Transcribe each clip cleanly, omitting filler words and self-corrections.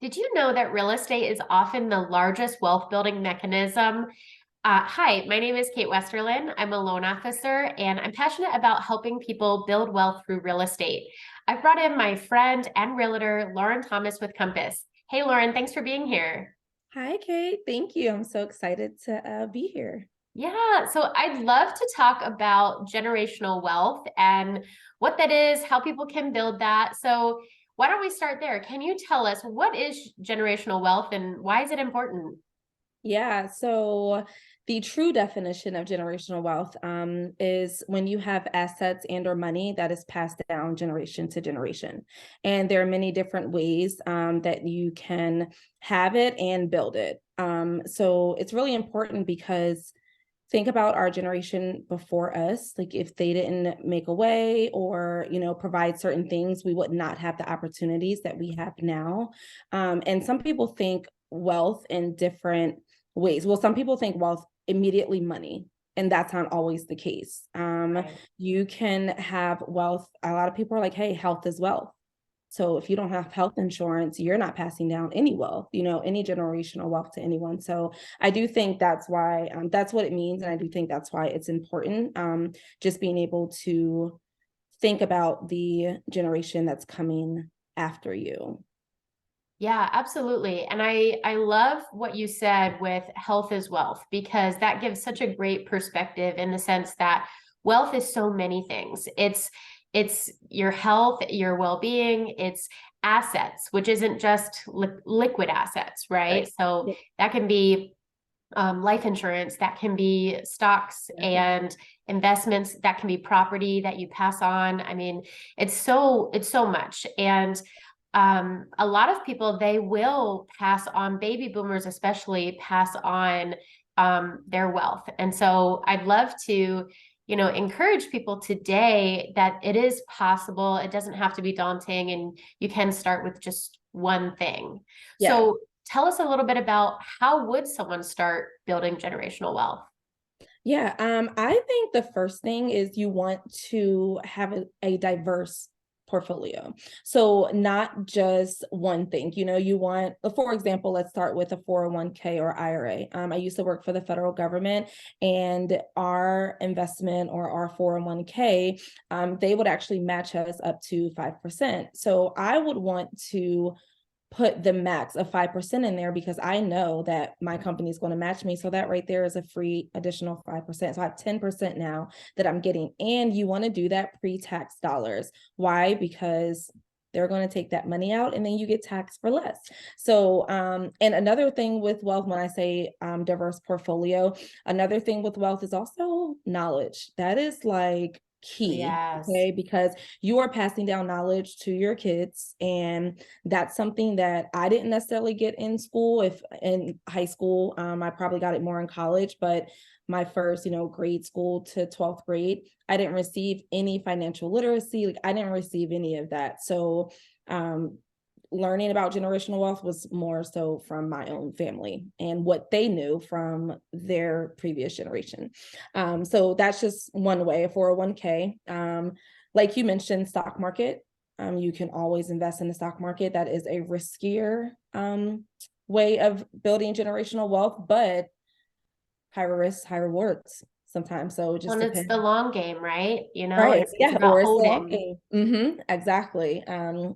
Did you know that real estate is often the largest wealth building mechanism? Hi, my name is Kate Westerlin. I'm a loan officer and I'm passionate about helping people build wealth through real estate. I've brought in my friend and realtor, Lauren Thomas with Compass. Hey, Lauren, thanks for being here. Hi, Kate. Thank you. I'm so excited to be here. Yeah, so I'd love to talk about generational wealth and what that is, how people can build that. So, why don't we start there? Can you tell us what is generational wealth and why is it important? Yeah, so the true definition of generational wealth is when you have assets and or money that is passed down generation to generation. And there are many different ways that you can have it and build it. So it's really important because think about our generation before us. Like if they didn't make a way or provide certain things, we would not have the opportunities that we have now. And some people think wealth in different ways. Well, some people think wealth immediately money, and that's not always the case. Right. You can have wealth. A lot of people are like, hey, health is wealth. So if you don't have health insurance, you're not passing down any wealth, any generational wealth to anyone. So I do think that's why that's what it means. And I do think that's why it's important, just being able to think about the generation that's coming after you. Yeah, absolutely. And I love what you said with health is wealth because that gives such a great perspective in the sense that wealth is so many things. It's your health, your well-being, it's assets, which isn't just liquid assets, right? Right. So Yeah. that can be life insurance, that can be stocks and investments, that can be property that you pass on. I mean, it's so much. And a lot of people, they will pass on, baby boomers especially pass on their wealth. And so I'd love to, encourage people today that it is possible. It doesn't have to be daunting and you can start with just one thing. Yeah. So tell us a little bit about how would someone start building generational wealth? Yeah, I think the first thing is you want to have a diverse portfolio. So not just one thing, you want, for example, let's start with a 401k or IRA. I used to work for the federal government and our investment or our 401k, they would actually match us up to 5%. So I would want to put the max of 5% in there because I know that my company is going to match me. So that right there is a free additional 5%. So I have 10% now that I'm getting. And you want to do that pre-tax dollars. Why? Because they're going to take that money out and then you get taxed for less. So, and another thing with wealth, when I say diverse portfolio, another thing with wealth is also knowledge. That is like key. Yes. Okay, because you are passing down knowledge to your kids, and that's something that I didn't necessarily get in school. If in high school, I probably got it more in college, but my first, grade school to 12th grade, I didn't receive any financial literacy. Like I didn't receive any of that. So, learning about generational wealth was more so from my own family and what they knew from their previous generation. So that's just one way, a 401k. Like you mentioned, stock market. You can always invest in the stock market. That is a riskier way of building generational wealth, but higher risks, higher rewards sometimes. So it just Well, and it's depends. the long game, right? Right. It's Yeah. about Or it's the long holding. game. Exactly.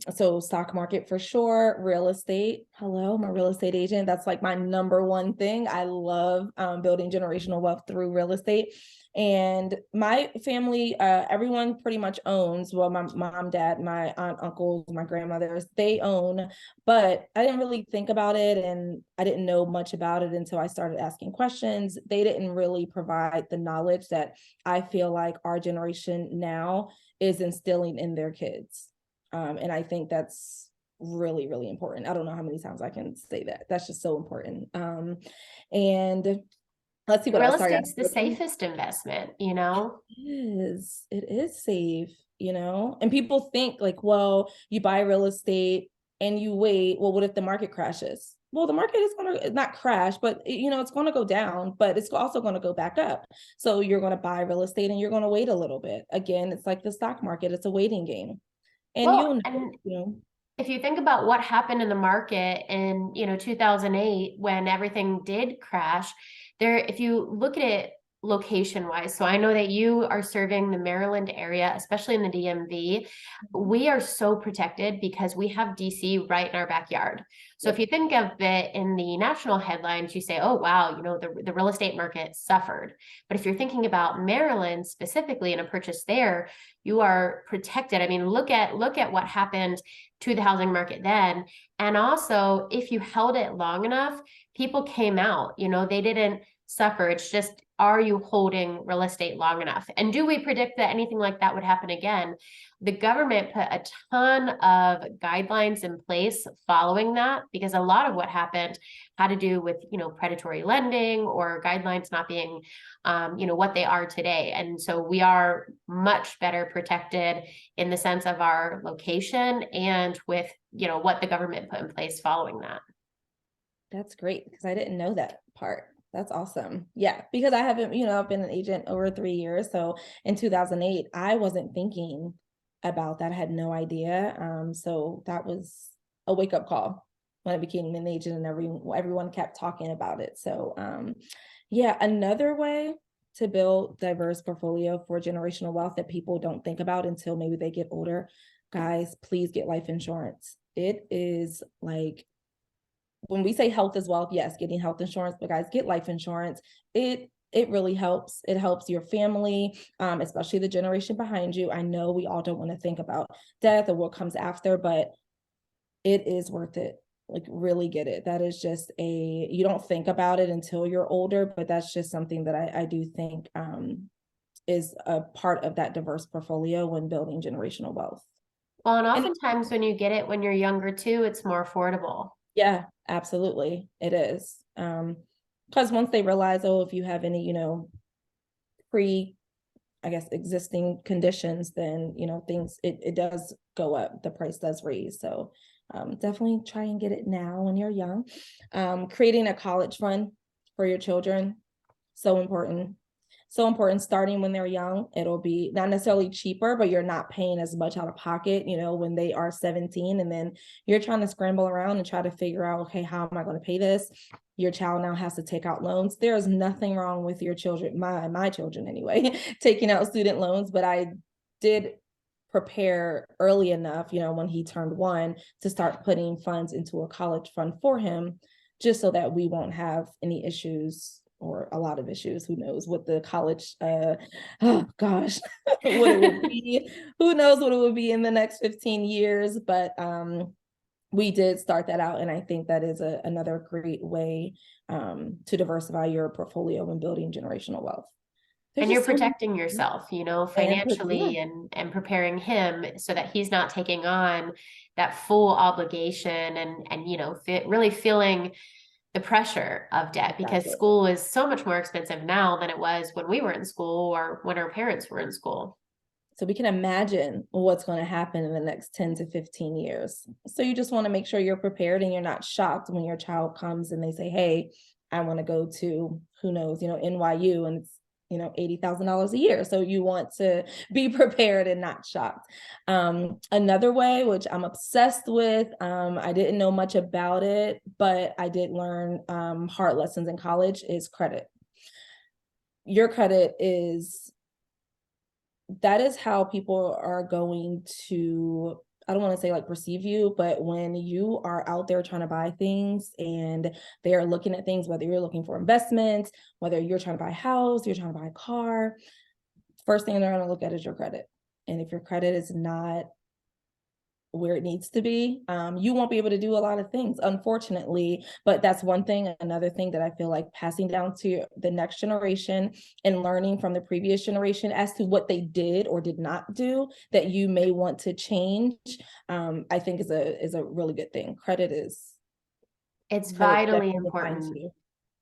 So stock market for sure. Real estate. Hello, my real estate agent. That's like my number one thing. I love building generational wealth through real estate. And my family, everyone pretty much owns, well, my mom, dad, my aunt, uncles, my grandmothers, they own, but I didn't really think about it and I didn't know much about it until I started asking questions. They didn't really provide the knowledge that I feel like our generation now is instilling in their kids. And I think that's really, really important. I don't know how many times I can say that. That's just so important. And let's see what Real else. Sorry. estate's the safest investment, you know? It is safe, and people think like, well, you buy real estate and you wait. Well, what if the market crashes? Well, the market is going to not crash, but it's going to go down, but it's also going to go back up. So you're going to buy real estate and you're going to wait a little bit. Again, it's like the stock market, it's a waiting game. And Well, and you know. if you think about what happened in the market in, 2008 when everything did crash, there, if you look at it location wise, so I know that you are serving the Maryland area, especially in the DMV. We are so protected because we have DC right in our backyard. So if Yep. you think of it in the national headlines, you say, oh, wow, the real estate market suffered. But if you're thinking about Maryland specifically and a purchase there, you are protected. I mean, look at what happened to the housing market then. And also, if you held it long enough, people came out, they didn't suffer. It's just, are you holding real estate long enough? And do we predict that anything like that would happen again? The government put a ton of guidelines in place following that, because a lot of what happened had to do with, predatory lending or guidelines not being, what they are today. And so we are much better protected in the sense of our location and with, what the government put in place following that. That's great because I didn't know that part. That's awesome. Yeah, because I haven't, I've been an agent over 3 years. So in 2008, I wasn't thinking about that. I had no idea. So that was a wake up call when I became an agent, and everyone kept talking about it. So yeah, another way to build diverse portfolio for generational wealth that people don't think about until maybe they get older, guys, please get life insurance. It is like, when we say health as wealth, yes, getting health insurance, but guys, get life insurance. It really helps. It helps your family, especially the generation behind you. I know we all don't want to think about death or what comes after, but it is worth it. Like, really get it. That is just you don't think about it until you're older, but that's just something that I do think is a part of that diverse portfolio when building generational wealth. Well, and And oftentimes when you get it when you're younger too, it's more affordable. yeah, absolutely. It is. Because once they realize, oh, if you have any, pre, I guess, existing conditions, then, things, it does go up. The price does raise. So definitely try and get it now when you're young. Creating a college fund for your children, so important. So important, starting when they're young. It'll be not necessarily cheaper, but you're not paying as much out of pocket, when they are 17, and then you're trying to scramble around and try to figure out, okay, how am I going to pay this? Your child now has to take out loans. There is nothing wrong with your children, my children anyway, taking out student loans, but I did prepare early enough, when he turned 1, to start putting funds into a college fund for him, just so that we won't have any issues, or a lot of issues, who knows, with the college, oh gosh, what it will be. Who knows what it will be in the next 15 years, but we did start that out, and I think that is another great way to diversify your portfolio when building generational wealth. There's And you're just so many, protecting yourself, yeah, financially and preparing him so that he's not taking on that full obligation and really feeling the pressure of debt, because exactly. school is so much more expensive now than it was when we were in school or when our parents were in school. So we can imagine what's going to happen in the next 10 to 15 years. So you just want to make sure you're prepared and you're not shocked when your child comes and they say, hey, I want to go to, who knows, NYU, and it's, $80,000 a year. So you want to be prepared and not shocked. Another way, which I'm obsessed with, I didn't know much about it, but I did learn hard lessons in college, is credit. Your credit is, that is how people are going to, I don't want to say like perceive you, but when you are out there trying to buy things and they are looking at things, whether you're looking for investments, whether you're trying to buy a house, you're trying to buy a car, first thing they're going to look at is your credit. And if your credit is not where it needs to be, you won't be able to do a lot of things, unfortunately. But that's one thing. Another thing that I feel like passing down to the next generation and learning from the previous generation as to what they did or did not do that you may want to change, I think is a really good thing. It's Credit vitally definitely defines important. you.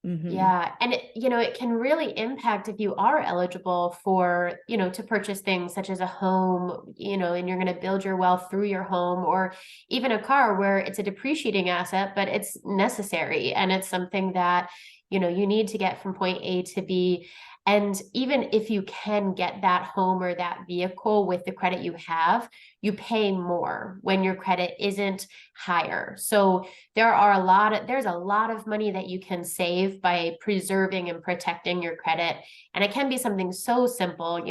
Mm-hmm. Yeah. And it can really impact if you are eligible for, to purchase things such as a home, and you're going to build your wealth through your home, or even a car where it's a depreciating asset, but it's necessary. And it's something that, you need to get from point A to B. And even if you can get that home or that vehicle with the credit you have, you pay more when your credit isn't higher. So there's a lot of money that you can save by preserving and protecting your credit. And it can be something so simple,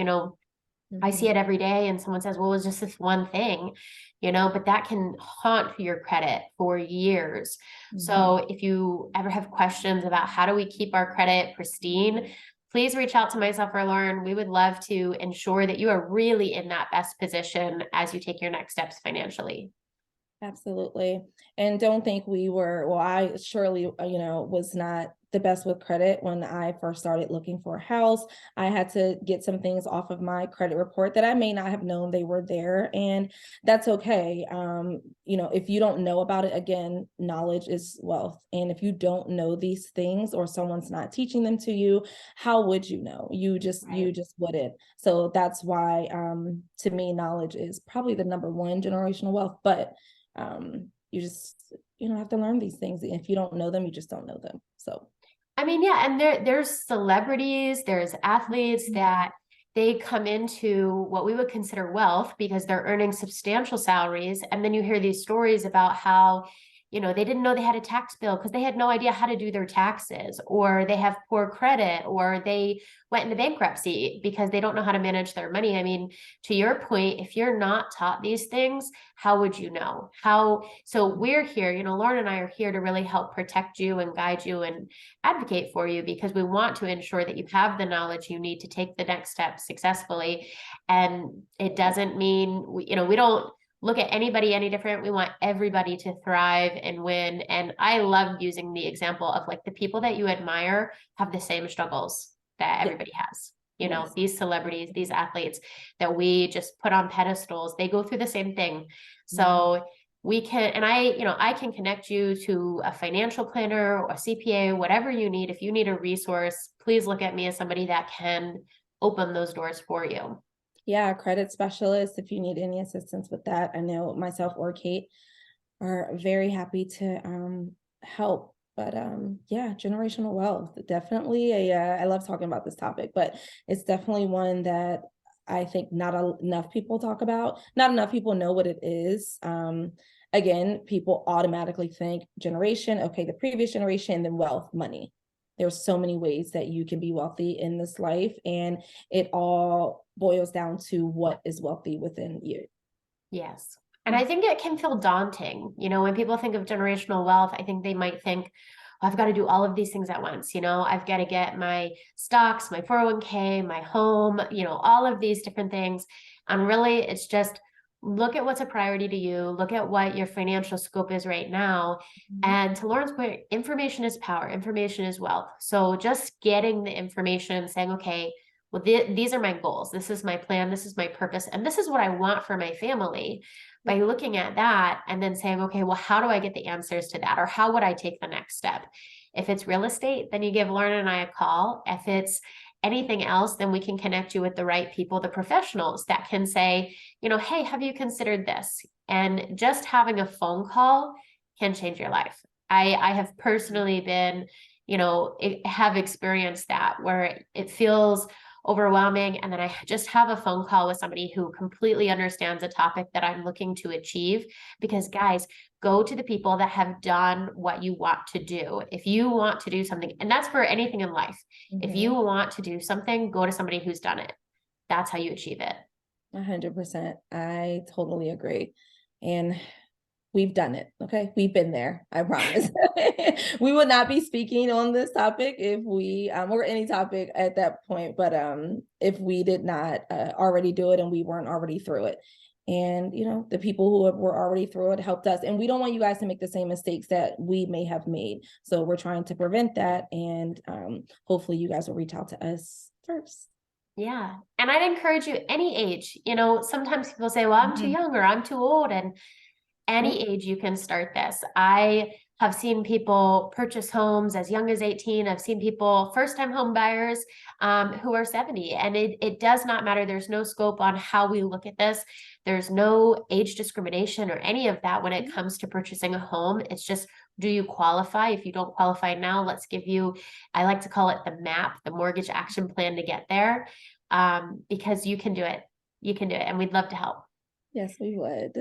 I see Mhm. it every day and someone says, well, it's just this one thing, but that can haunt your credit for years. Mhm. So if you ever have questions about how do we keep our credit pristine, please reach out to myself or Lauren. We would love to ensure that you are really in that best position as you take your next steps financially. Absolutely. And don't think well, I surely, was not the best with credit when I first started looking for a house. I had to get some things off of my credit report that I may not have known they were there. And that's okay. If you don't know about it, again, knowledge is wealth. And if you don't know these things or someone's not teaching them to you, how would you know? Right. You just wouldn't. So that's why, to me, knowledge is probably the number one generational wealth. But you just have to learn these things. If you don't know them, you just don't know them. So I mean, yeah, and there's celebrities, there's athletes that they come into what we would consider wealth because they're earning substantial salaries. And then you hear these stories about how, they didn't know they had a tax bill because they had no idea how to do their taxes, or they have poor credit, or they went into bankruptcy because they don't know how to manage their money. I mean, to your point, if you're not taught these things, how would you know? So we're here, Lauren and I are here to really help protect you and guide you and advocate for you because we want to ensure that you have the knowledge you need to take the next step successfully. And it doesn't mean, we don't look at anybody any different. We want everybody to thrive and win. And I love using the example of like the people that you admire have the same struggles that yeah, everybody has. yes. These celebrities, these athletes that we just put on pedestals, they go through the same thing. So we can, and I can connect you to a financial planner or a CPA, whatever you need. If you need a resource, please look at me as somebody that can open those doors for you. Yeah, credit specialist, if you need any assistance with that. I know myself or Kate are very happy to help. But yeah, generational wealth, definitely I love talking about this topic, but it's definitely one that I think not enough people talk about. Not enough people know what it is. Again, people automatically think generation, okay, the previous generation, then wealth, money. There's so many ways that you can be wealthy in this life, and it all boils down to what is wealthy within you. Yes. And I think it can feel daunting. When people think of generational wealth, I think they might think, "Oh, I've got to do all of these things at once. I've got to get my stocks, my 401k, my home, all of these different things." And really, it's just look at what's a priority to you, look at what your financial scope is right now. Mhm. And to Lauren's point, information is power, information is wealth. So just getting the information and saying, okay, well, these are my goals. This is my plan. This is my purpose. And this is what I want for my family. By looking at that and then saying, okay, well, how do I get the answers to that? Or how would I take the next step? If it's real estate, then you give Lauren and I a call. If it's anything else, then we can connect you with the right people, the professionals that can say, hey, have you considered this? And just having a phone call can change your life. I have personally been, have experienced that where it feels overwhelming. And then I just have a phone call with somebody who completely understands a topic that I'm looking to achieve. Because, guys, go to the people that have done what you want to do. If you want to do something, and that's for anything in life, if you Mhm. want to do something, go to somebody who's done it. That's how you achieve it. 100%. I totally agree. And we've done it. Okay. We've been there. I promise. We would not be speaking on this topic if we, or any topic at that point, but if we did not already do it and we weren't already through it. And, the people who were already through it helped us. And we don't want you guys to make the same mistakes that we may have made. So we're trying to prevent that. And hopefully you guys will reach out to us first. Yeah. And I'd encourage you any age. Sometimes people say, well, I'm too Mhm. young or I'm too old. And Yep. any age you can start this. I have seen people purchase homes as young as 18. I've seen people, first-time home buyers, who are 70. And it does not matter. There's no scope on how we look at this. There's no age discrimination or any of that when it comes to purchasing a home. It's just, do you qualify? If you don't qualify now, let's give you, I like to call it the map, the mortgage action plan to get there, because you can do it. You can do it, and we'd love to help. Yes, we would.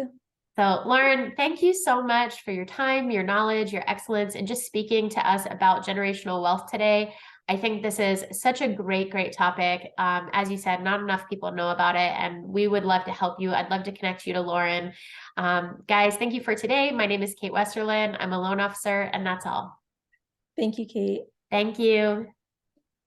So, Lauren, thank you so much for your time, your knowledge, your excellence, and just speaking to us about generational wealth today. I think this is such a great, great topic. As you said, not enough people know about it, and we would love to help you. I'd love to connect you to Lauren. Guys, thank you for today. My name is Kate Westerland. I'm a loan officer, and that's all. Thank you, Kate. Thank you.